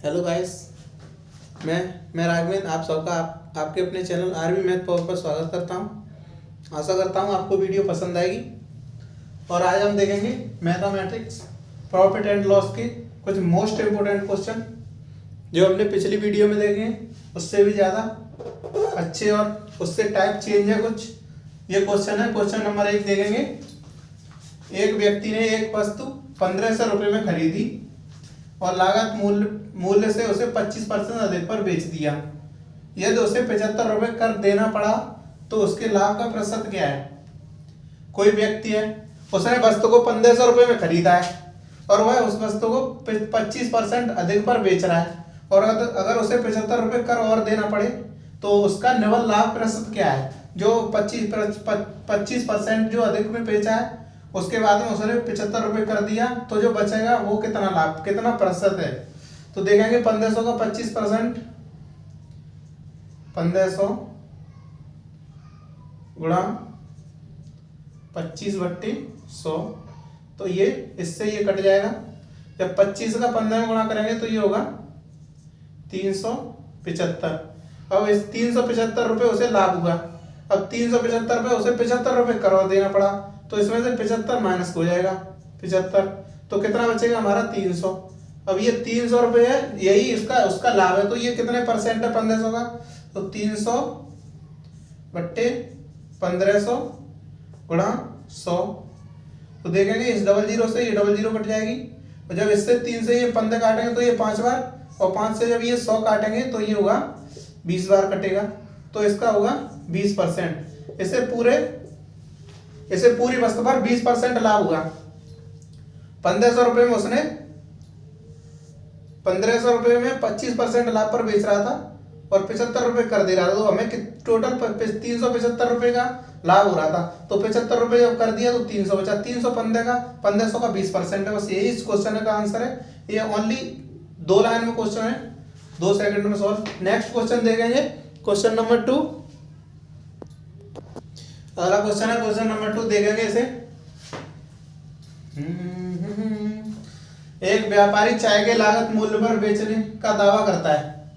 Hello guys, मैं राघवेंद्र आप सबका आपके अपने चैनल आरबी मैथ पावर पर स्वागत करता हूं। आशा करता हूं आपको वीडियो पसंद आएगी। और आज हम देखेंगे मैथमेटिक्स प्रॉफिट एंड लॉस के कुछ मोस्ट इम्पोर्टेंट क्वेश्चन जो हमने पिछली वीडियो में देखे हैं उससे भी ज़्यादा अच्छे और उससे टाइप चेंज है कुछ। ये क्वेश्चन है, क्वेश्चन नंबर 1 देखेंगे। एक व्यक्ति ने एक वस्तु 1500 रुपये में खरीदी और लागत मूल्य से उसे 25% अधिक पर बेच दिया। यदि उसे 75 रुपये कर देना पड़ा तो उसके लाभ का प्रतिशत क्या है। कोई व्यक्ति है, उसने वस्तु को 1500 रुपये में खरीदा है और वह उस वस्तु को 25% अधिक पर बेच रहा है, और अगर उसे 75 रुपये कर और देना पड़े तो उसका निवल लाभ प्रतिशत क्या है। जो 25% जो अधिक में बेचा है उसके बाद में उसने 75 रुपये कर दिया तो जो बचेगा वो कितना लाभ, कितना प्रतिशत है। तो देखेंगे 1500 का 25%, 1500 गुणा 25/100, तो ये इससे ये कट जाएगा। जब 25 का 15 में गुणा करेंगे तो ये होगा 375। अब इस 375 रुपये उसे लाभ हुआ। अब 375 रुपये उसे 75 रुपये कर देना पड़ा तो इसमें से 75 माइनस हो जाएगा 75, तो कितना बचेगा हमारा 300। अब ये 300 रुपये है, यही इसका उसका लाभ है, तो ये कितने परसेंट है 1500 का, तो 300/1500 गुणा 100। तो देखेंगे इस 00 से ये 00 कट जाएगी, और जब इससे 3 से ये 15 काटेंगे तो ये 5 बार, और 5 से जब ये 100 काटेंगे तो ये होगा 20 बार कटेगा, तो इसका होगा 20%। इसे पूरी वस्तु पर 20% लाभ हुआ। 1500 रुपये में उसने 1500 रुपये में 25% लाभ पर बेच रहा था और 75 रुपये कर दे रहा था, तो हमें टोटल 375 रुपये का लाभ हो रहा था। तो 75 रुपये जब कर दिया तो 300 बचा। 315 का 1500 का 20% है। बस यही इस क्वेश्चन का आंसर है। ये ओनली 2 लाइन में क्वेश्चन है, 2 सेकंड में सॉल्व। नेक्स्ट क्वेश्चन देखेंगे, क्वेश्चन नंबर 2। अगला क्वेश्चन है क्वेश्चन नंबर 2, देखेंगे इसे। एक व्यापारी चाय के लागत मूल्य पर बेचने का दावा करता है।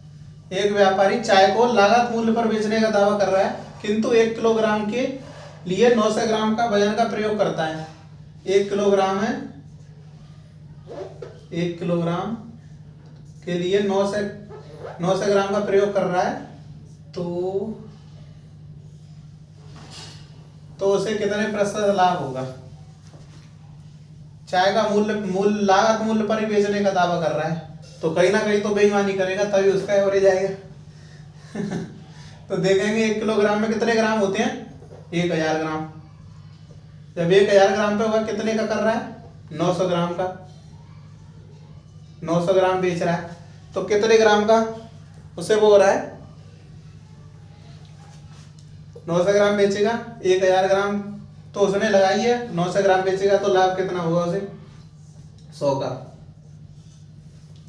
एक व्यापारी चाय को लागत मूल्य पर बेचने का दावा कर रहा है, किंतु 1 किलोग्राम के लिए 900 ग्राम का वजन का प्रयोग करता है। 1 किलोग्राम है, 1 किलोग्राम के लिए 900 ग्राम का प्रयोग कर रहा है, तो उसे कितने प्रतिशत लाभ होगा। चाय का लागत मूल्य पर ही बेचने का दावा कर रहा है, तो कहीं ना कहीं तो बेईमानी करेगा तभी उसका एवरेज आएगा। तो देखेंगे 1 किलोग्राम में कितने ग्राम होते हैं, 1000 ग्राम। जब 1000 ग्राम पे होगा कितने का कर रहा है, 900 ग्राम का। 900 ग्राम बेच रहा है तो कितने ग्राम का उसे वो हो रहा है, 900 ग्राम बेचेगा, 1000 ग्राम तो उसने लगाई है, 900 ग्राम बेचेगा तो लाभ कितना होगा उसे, 100 का।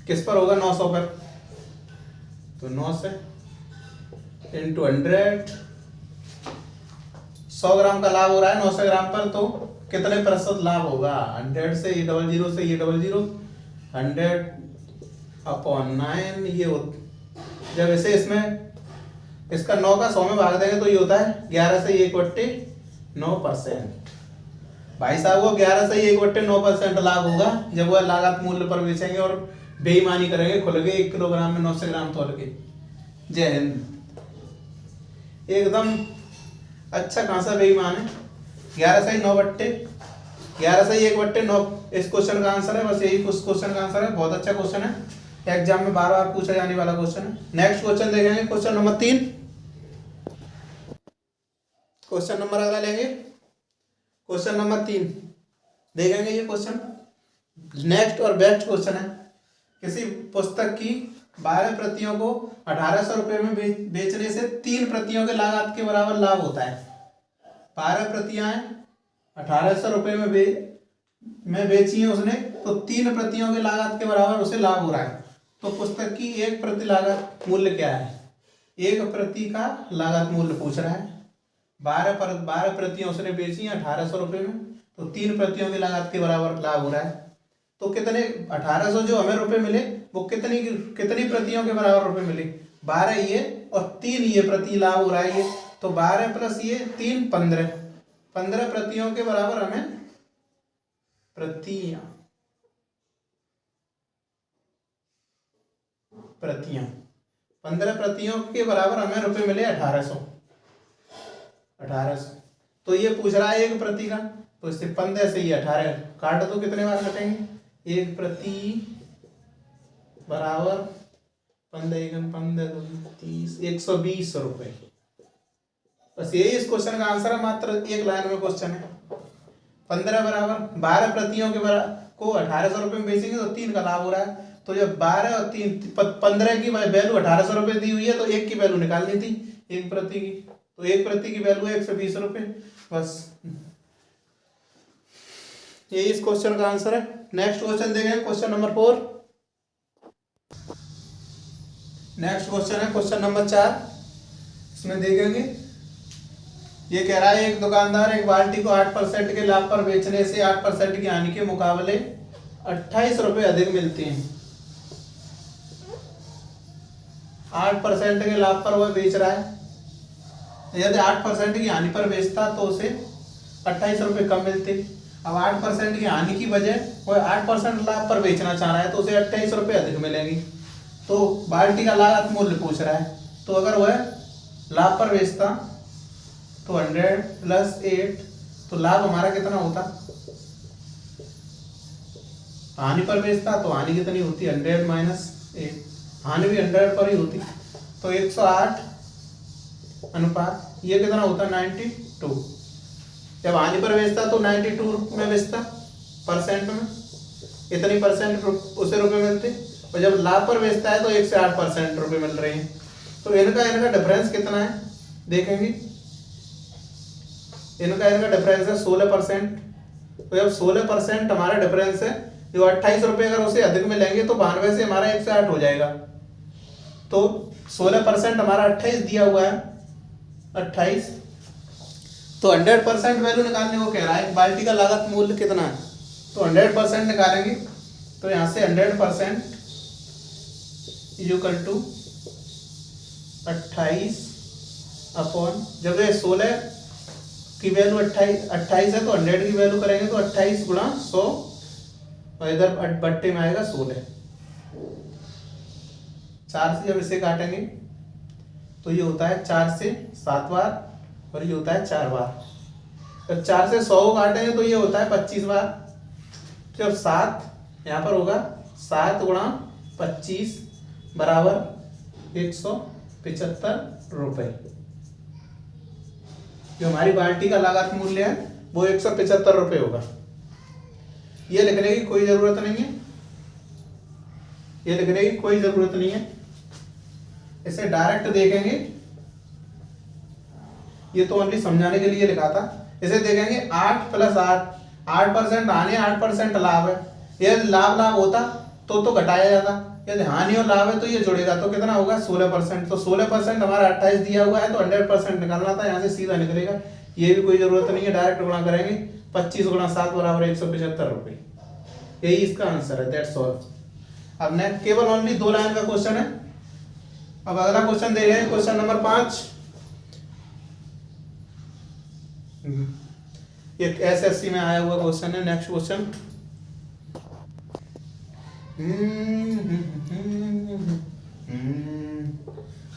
किस पर होगा, 900 पर। तो 9 से इंटू 100, 100 ग्राम का लाभ हो रहा है 900 ग्राम पर, तो कितने प्रतिशत लाभ होगा। 100 से ये 00 से ये 00, 100/9 ये जब इसे इसमें इसका 9 का 100 में भाग देंगे तो ये होता है 11 से 1/9%। भाई साहब वो 11 से 1/9% लाभ होगा जब वह लागत मूल्य पर बेचेंगे और बेईमानी करेंगे खुल के 1 किलोग्राम में 900 ग्राम तोल के। जय हिंद। एकदम अच्छा खासा बेईमान है। 11 से 1/9 इस क्वेश्चन का आंसर है। बस यही उस क्वेश्चन का आंसर है। बहुत अच्छा क्वेश्चन है, एग्जाम में बार बार पूछा जाने वाला क्वेश्चन है। नेक्स्ट क्वेश्चन देखेंगे, क्वेश्चन नंबर 3। क्वेश्चन नंबर अगला लेंगे, क्वेश्चन नंबर 3 देखेंगे। ये क्वेश्चन नेक्स्ट और बेस्ट क्वेश्चन है। किसी पुस्तक की 12 प्रतियों को 1800 रुपये में बेचने से 3 प्रतियों के लागत के बराबर लाभ होता है। 12 प्रतियां 1800 रुपये में बेची है उसने, तो 3 प्रतियों के लागत के बराबर उसे लाभ हो रहा है। तो पुस्तक की 1 प्रति लागत मूल्य क्या है। 1 प्रति का लागत मूल्य पूछ रहा है। 12 प्रतियां उसने बेची हैं 1800 रुपये में, तो 3 प्रतियों की लागत के बराबर लाभ हो रहा है। तो कितने 1800 जो हमें रुपए मिले वो कितनी कितनी प्रतियों के बराबर रुपए मिले, 12 ये और 3 ये प्रति लाभ हो रहा है ये, तो 12 प्लस ये 3 15, 15 प्रतियों के बराबर हमें प्रतियां 15 प्रतियों के बराबर हमें रुपए मिले 1800। तो ये पूछ रहा है एक प्रति का, तो इससे 15 से ये 18 काट दो, कितने बार कटेंगे, एक प्रति बराबर 15 15 30 120 रुपए। बस यही इस क्वेश्चन का आंसर है, मात्र एक लाइन में क्वेश्चन है। 15 बराबर 12 प्रतियों के बराबर को 1800 रुपये में बेचेंगे तो 3 का लाभ हो रहा है। तो जब 12 और 3 15 की वैल्यू 1800 रुपये दी हुई है, तो एक की वैल्यू निकालनी थी एक प्रति की, तो एक प्रति की वैल्यू है 120 रुपये। बस यही इस क्वेश्चन का आंसर है। नेक्स्ट क्वेश्चन देखेंगे, क्वेश्चन नंबर 4। नेक्स्ट क्वेश्चन है क्वेश्चन नंबर 4। इसमें देखेंगे, ये कह रहा है एक दुकानदार एक बाल्टी को 8% के लाभ पर बेचने से 8% की हानि के मुकाबले 28 रुपये अधिक मिलते हैं। 8% के लाभ पर वह बेच रहा है, यदि 8% की हानि पर बेचता तो उसे 28 रुपये कम मिलते। अब 8% की हानि की वजह वह 8% लाभ पर बेचना चाह रहा है, तो उसे 28 रुपये अधिक मिलेंगी। तो बाल्टी का लागत मूल्य पूछ रहा है, तो अगर वह लाभ पर बेचता तो 100 प्लस 8, तो लाभ हमारा कितना होता, हानि पर बेचता तो हानि कितनी होती 100 माइनस 8, हानि भी 100 पर ही होती, तो 108 अनुपात ये कितना होता 92। जब हानि पर बेचता तो 92 में बेचता परसेंट में, इतनी परसेंट उसे रुपए मिलते, और जब लाभ पर बेचता है तो 1 से 8% रुपए मिल रहे हैं। तो इनका डिफरेंस कितना है देखेंगे, इनका डिफरेंस है 16%। तो जब 16% हमारा डिफरेंस है, जो 28 रुपये अगर उसे अधिक मिलेंगे तो 92 से हमारा 108 हो जाएगा। तो 16% हमारा 28 दिया हुआ है, 28। तो 100% वैल्यू निकालने को कह रहा है, बाल्टी का लागत मूल्य कितना है, तो 100% निकालेंगे। तो यहाँ से 100% इक्वल टू 28 अपॉन, जब ये 16 की वैल्यू 28 है तो 100 की वैल्यू करेंगे तो 28 गुणा 100, और इधर बट्टे में आएगा 16। 4 से जब इसे काटेंगे तो ये होता है 4 से 7 बार, और ये होता है 4 बार। जब 4 से 100 को काटेंगे तो ये होता है 25 बार। जब 7 यहाँ पर होगा, 7 गुणा 25 बराबर 175 रुपये। जो हमारी बाल्टी का लागत मूल्य है वो 175 रुपये होगा। ये लिखने की कोई जरूरत नहीं है, ये लिखने की कोई जरूरत नहीं है, इसे डायरेक्ट देखेंगे। ये तो ओनली समझाने के लिए लिखा था। इसे देखेंगे 8 प्लस 8, 8% हानि 8% लाभ है। यदि लाभ होता तो घटाया जाता, यदि हानि और लाभ है तो ये जुड़ेगा, तो कितना होगा 16%। तो 16% हमारा 28 दिया हुआ है, तो 100% निकालना था, यहाँ से सीधा निकलेगा। ये भी कोई जरूरत नहीं है, डायरेक्ट गुणा करेंगे। 25 गुणा 7 बराबर 175 रुपये। यही इसका आंसर है, दैट्स ऑल। अब नेक्स्ट केवल ओनली 2 लाइन का क्वेश्चन है। अब अगला क्वेश्चन दे रहे हैं, क्वेश्चन नंबर 5। एक एसएससी में आया हुआ क्वेश्चन है। Next question,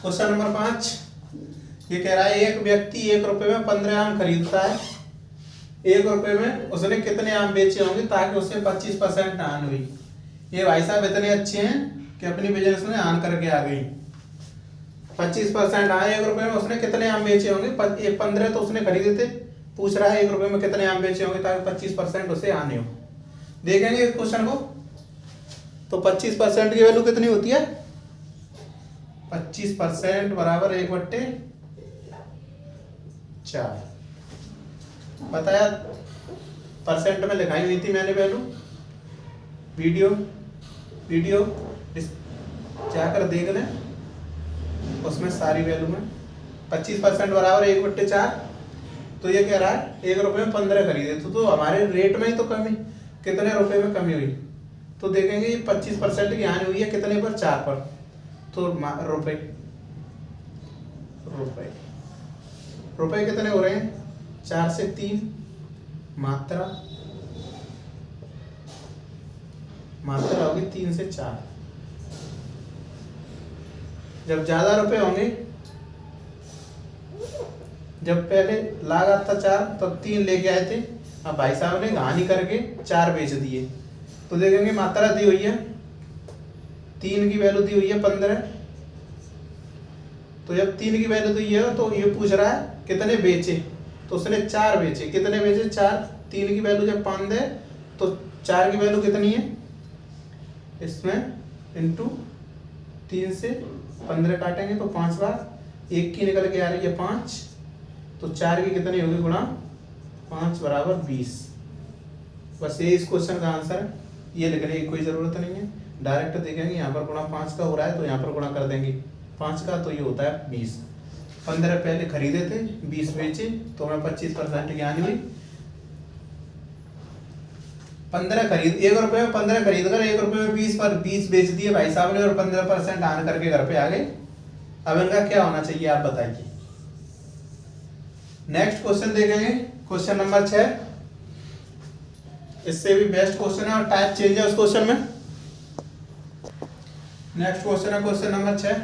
question number 5। ये कह रहा है एक व्यक्ति 1 रुपए में 15 आम खरीदता है। 1 रुपए में उसने कितने आम बेचे होंगे ताकि उससे 25% हानि हुई। ये भाई साहब इतने अच्छे हैं कि अपनी बिजनेस में हानि करके आ गई। 25% आए 1 रुपए में, उसने कितने आम बेचे होंगे, 15 तो उसने खरीदे थे। पूछ रहा है 1 रुपए में कितने आम बेचे होंगे ताकि 25% उसे हानि हो। देखेंगे इस क्वेश्चन को, तो 25% की वैल्यू कितनी होती है, 25% बराबर 1/4। बताया, परसेंट में लिखाई हुई थी मैंने वैल्यू। वीडियो जाकर देख लें, उसमें सारी वैल्यू में 25% बराबर 1/4। तो ये कह रहा है 1 रुपए में 15 खरीदे, तो हमारे रेट में ही तो कमी, कितने रुपए में कमी हुई, तो देखेंगे ये 25% की हानि हुई है कितने पर, 4 पर। तो रुपए रुपए रुपए कितने हो रहे हैं, 4 से 3, मात्रा होगी 3 से 4। जब ज्यादा रुपए होंगे, जब पहले लागत था 4 तब 3 लेके आए थे, अब भाई साहब ने हानि करके 4 बेच दिए। तो देखेंगे मात्रा दी हुई है 3 की वैल्यू दी हुई है 15। तो जब 3 की वैल्यू दी है तो ये पूछ रहा है कितने बेचे, तो उसने 4 बेचे। कितने बेचे, 4। 3 की वैल्यू जब 5 है तो 4 की वैल्यू कितनी है इसमें, इंटू 3 से 15 काटेंगे तो 5 बार, 1 की निकल के आ रही है 5, तो 4 की कितनी होगी गुणा 5 बराबर 20। बस ये इस क्वेश्चन का आंसर है। ये लिखने की कोई ज़रूरत नहीं है, डायरेक्ट देखेंगे यहाँ पर गुणा 5 का हो रहा है तो यहाँ पर गुणा कर देंगे 5 का, तो ये होता है 20। 15 पहले खरीदे थे, 20 बेचे, तो हमें 25% की हानि हुई। 15 खरीद, 1 रुपये में 15 खरीद कर 1 रुपये में 20 पर 20 बेच दिए भाई साहब ने, और 15% हानि करके घर पे आ गए। अब इनका क्या होना चाहिए आप बताइए। नेक्स्ट क्वेश्चन देखेंगे, क्वेश्चन नंबर 6। इससे भी बेस्ट क्वेश्चन है और टाइप चेंज है उस क्वेश्चन में। नेक्स्ट क्वेश्चन है क्वेश्चन नंबर 6।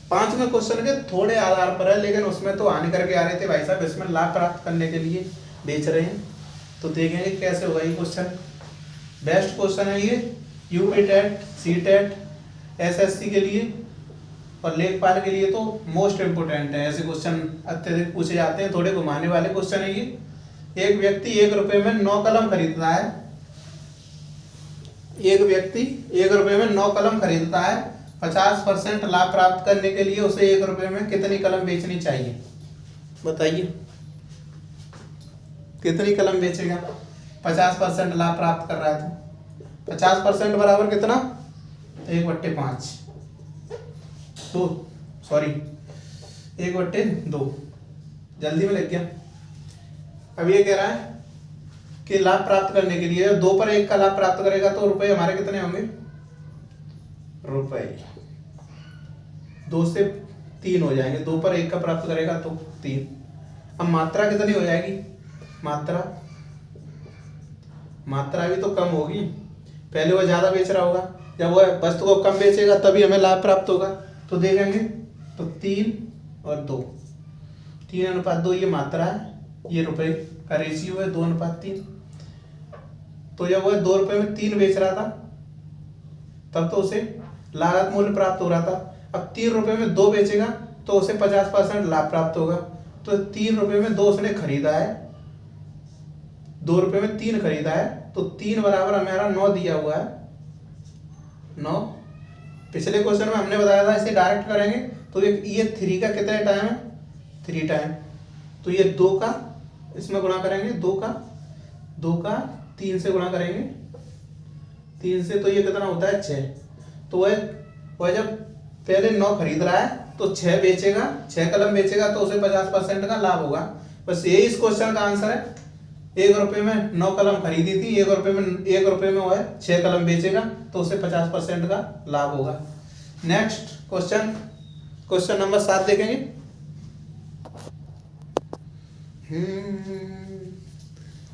5वें क्वेश्चन के थोड़े आधार पर है, लेकिन उसमें तो हानि करके आ रहे थे भाई साहब, इसमें लाभ प्राप्त करने के लिए बेच रहे हैं। तो देखेंगे कैसे होगा ये क्वेश्चन। बेस्ट क्वेश्चन है ये, UP TET, C TET, SSC के लिए और लेखपाल के लिए तो मोस्ट इंपोर्टेंट है। ऐसे क्वेश्चन अत्यधिक पूछे जाते हैं, थोड़े घुमाने वाले क्वेश्चन है ये। एक व्यक्ति 1 रुपये में 9 कलम खरीदता है। एक व्यक्ति 1 रुपये में 9 कलम खरीदता है। 50% लाभ प्राप्त करने के लिए उसे 1 रुपये में कितनी कलम बेचनी चाहिए, बताइए कितनी कलम बेचेगा। 50% लाभ प्राप्त कर रहा है तो 50% बराबर कितना, 1/5, 2 सॉरी 1/2, जल्दी में लग गया। अब ये कह रहा है कि लाभ प्राप्त करने के लिए 2 पर 1 का लाभ प्राप्त करेगा तो रुपए हमारे कितने होंगे, रुपए 2 से 3 हो जाएंगे। 2 पर 1 का प्राप्त करेगा तो 3। अब मात्रा कितनी हो जाएगी, मात्रा भी तो कम होगी। पहले वो ज्यादा बेच रहा होगा, जब वो वस्तु को कम बेचेगा तभी हमें लाभ प्राप्त होगा। तो देखेंगे तो 3 और 2, 3:2 ये मात्रा है, ये रुपए का रेशियो है 2:3। तो जब वह 2 रुपये में 3 बेच रहा था तब तो उसे लागत मूल्य प्राप्त हो रहा था। अब 3 रुपये में 2 बेचेगा तो उसे 50% लाभ प्राप्त होगा। तो 3 रुपये में 2 उसने खरीदा है, 2 रुपये में 3 खरीदा है, तो 3 बराबर हमारा 9 दिया हुआ है, 9। पिछले क्वेश्चन में हमने बताया था इसे डायरेक्ट करेंगे तो ये 3 का कितने टाइम है, 3 टाइम। तो ये 2 का इसमें गुणा करेंगे, 2 का 3 से गुणा करेंगे, 3 से, तो ये कितना होता है 6। तो वह जब पहले 9 खरीद रहा है तो 6 बेचेगा, 6 कलम बेचेगा तो उसे 50% का लाभ होगा। बस यही इस क्वेश्चन का आंसर है। 1 रुपये में 9 कलम खरीदी थी, 1 रुपये में वो है 6 कलम बेचेगा तो उसे 50% का लाभ होगा। नेक्स्ट क्वेश्चन, क्वेश्चन नंबर 7 देखेंगे।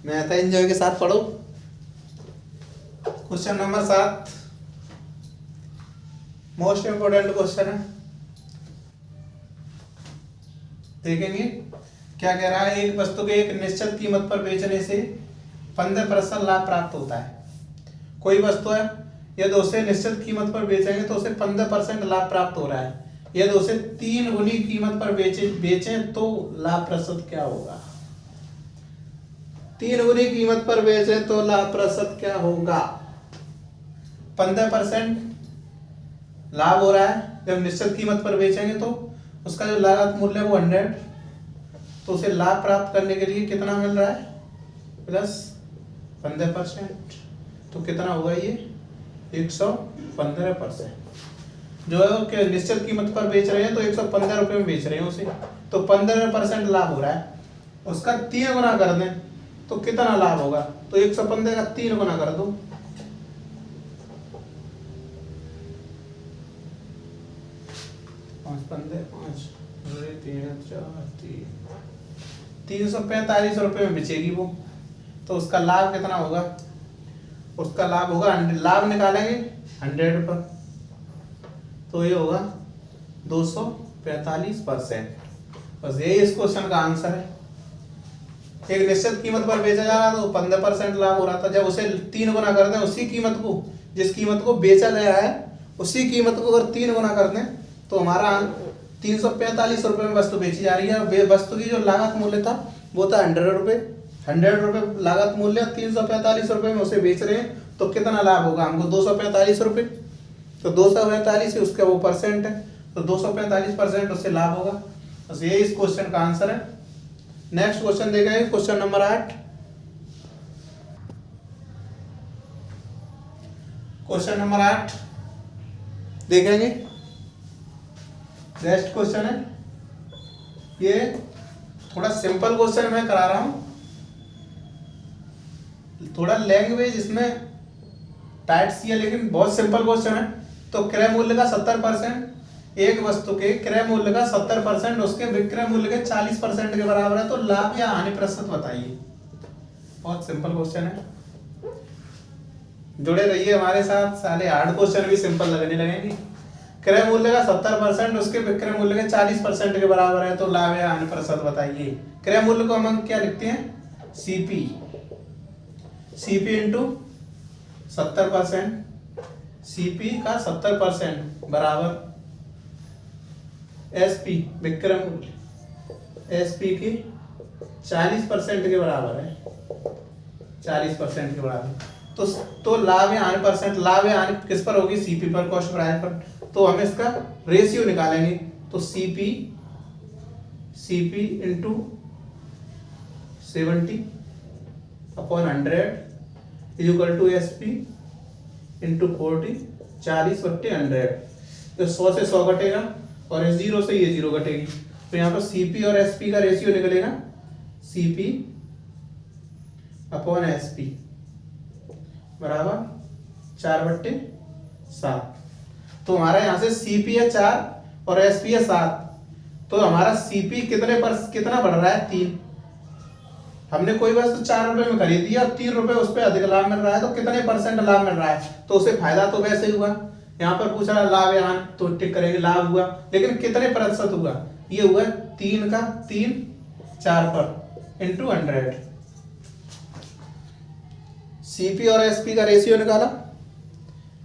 मैं था एंजॉय के साथ पढ़ो। Question number 7 most important question है, देखेंगे क्या कह रहा है। एक वस्तु के एक निश्चित कीमत पर बेचने से 15% लाभ प्राप्त होता है। कोई वस्तु है, यदि उसे निश्चित कीमत पर बेचेंगे तो उसे 15% लाभ प्राप्त हो रहा है। यदि उसे 3 गुनी कीमत पर बेचें तो लाभ प्रतिशत क्या होगा। 3 गुनी कीमत पर बेचें तो लाभ प्रतिशत क्या होगा। 15% लाभ हो रहा है, जब निश्चित कीमत पर बेचेंगे तो उसका जो लागत मूल्य है वो 100, तो उसे लाभ प्राप्त करने के लिए कितना मिल रहा है, प्लस 15%, तो कितना होगा ये 115%। जो है वो निश्चित कीमत पर बेच रहे हैं तो 115 रुपये में बेच रहे हैं उसे, तो 15% लाभ हो रहा है। उसका 3 गुना कर दें तो कितना लाभ होगा, तो 115 का 3 गुना कर दो 5 15 5 3 4 345 रुपये में बेचेगी वो। तो उसका लाभ कितना होगा? उसका लाभ होगा, लाभ निकालेंगे 100 पर, तो ये होगा 245%। बस यही इस क्वेश्चन का आंसर है। एक निश्चित कीमत पर बेचा जा रहा था तो 15% लाभ हो रहा था। जब उसे 3 गुना कर दें उसी कीमत को, जिस कीमत को बेचा गया है उसी कीमत को अगर 3 गुना कर दें तो हमारा 345 रुपये में वस्तु बेची जा रही है। वस्तु की जो लागत मूल्य था वो था 100 रुपये। 100 रुपये लागत मूल्य, 345 रुपये में उसे बेच रहे हैं, तो कितना लाभ होगा हमको? 245 रुपये। तो 245 ही उसका वो परसेंट है, तो 245% उससे लाभ होगा। बस ये इस क्वेश्चन का आंसर है। नेक्स्ट क्वेश्चन देखेंगे, क्वेश्चन नंबर 8। क्वेश्चन नंबर 8 देखेंगे। नेक्स्ट क्वेश्चन है, ये थोड़ा सिंपल क्वेश्चन मैं करा रहा हूं, थोड़ा लैंग्वेज इसमें टाइट सी है लेकिन बहुत सिंपल क्वेश्चन है। तो क्रय मूल्य का 70%, एक वस्तु के क्रय मूल्य का 70% उसके विक्रय मूल्य के 40% के बराबर है, तो लाभ या हानि प्रतिशत बताइए। बहुत सिंपल क्वेश्चन है, जुड़े रहिए हमारे साथ, सारे हार्ड क्वेश्चन भी सिंपल लगने लगेंगे। क्रय मूल्य का 70% उसके विक्रय मूल्य के 40% के बराबर है, तो लाभ या हानि प्रतिशत बताइए। क्रय मूल्य को हम क्या लिखते हैं? सीपी, सीपी इंटू 70%, सीपी का 70% बराबर एसपी विक्रय मूल्य, एसपी के 40% के बराबर है, 40% के बराबर। तो लाभ या हानि परसेंट, लाभ या हानि किस पर होगी? सीपी पर, कॉस्ट प्राइस पर। तो हम इसका रेशियो निकालेंगे, तो CP, CP into 70/100 is equal to SP into 40, 40/100। तो 100 से 100 घटेगा और ये 0 से ये 0 घटेगी, तो यहाँ पर सीपी और एसपी का रेशियो निकलेगा सीपी अपॉन एसपी बराबर 4/7। तो हमारा यहाँ से सीपी है 4 और एसपी है 7, तो हमारा सीपी कितना बढ़ रहा है? 3। हमने कोई वस्तु 4 रुपए में खरीदी है और 3 रुपए उस पर अधिक लाभ मिल रहा है, तो कितने % लाभ मिल रहा है? तो उसे फायदा तो वैसे हुआ। यहाँ पर पूछा लाभ या हानि, तो टिक करेंगे लाभ हुआ, लेकिन कितने % हुआ? ये हुआ 3 का 3 4 पर इंटू 100। सीपी और एसपी का रेशियो निकाला।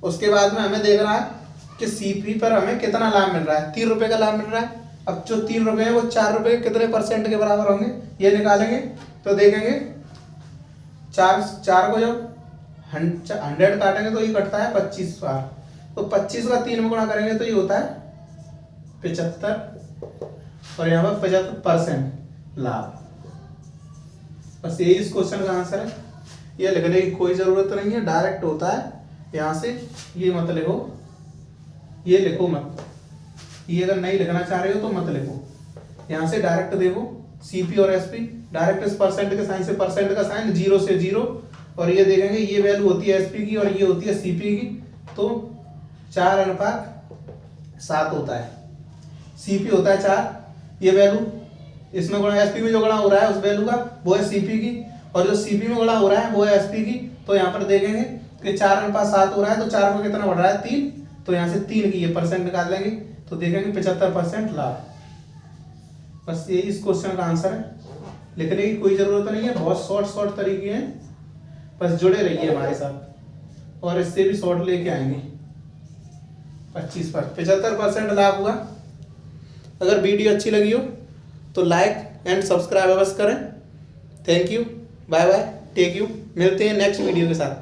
उसके बाद में हमें देख रहा है कि सीपी पर हमें कितना लाभ मिल रहा है? 3 रुपए का लाभ मिल रहा है। अब जो 3 रुपए है वो 4 रुपए कितने % के बराबर होंगे ये निकालेंगे। तो देखेंगे 4 को जब 100 काटेंगे तो ये कटता है 25 बार, तो 25 का 3 में गुणा करेंगे तो ये होता है 75, और यहाँ पर 75% लाभ। बस यही इस क्वेश्चन का आंसर है। ये लिखने की कोई जरूरत नहीं है, डायरेक्ट होता है। यहाँ से ये मत लिखो, ये लिखो मत, ये अगर नहीं लिखना चाह रहे हो तो मत लिखो। यहाँ से डायरेक्ट देखो सीपी और एसपी, डायरेक्ट इस परसेंट के साइन से परसेंट का साइन 0 से 0, और ये देखेंगे ये वैल्यू होती है एसपी की और ये होती है सीपी की, तो 4:7 होता है। सीपी होता है 4, ये वैल्यू इसमें गुणा, एसपी में जो गुणा हो रहा है उस वैल्यू का वो है सीपी की, और जो सीपी में गुणा हो रहा है वो है एसपी की। तो यहाँ पर देखेंगे कि 4:7 हो रहा है, तो 4 को कितना बढ़ रहा है? 3, तो यहाँ से 3 की ये परसेंट निकाल लेंगे, तो देखेंगे 75% लाभ। बस यही इस क्वेश्चन का आंसर है, लिखने की कोई जरूरत नहीं है, बहुत शॉर्ट तरीके हैं। बस जुड़े रहिए हमारे साथ, और इससे भी शॉर्ट लेके आएंगे। 75% लाभ हुआ। अगर वीडियो अच्छी लगी हो तो लाइक एंड सब्सक्राइब अवश्य करें। Thank you, bye bye, take you. मिलते हैं नेक्स्ट वीडियो के साथ।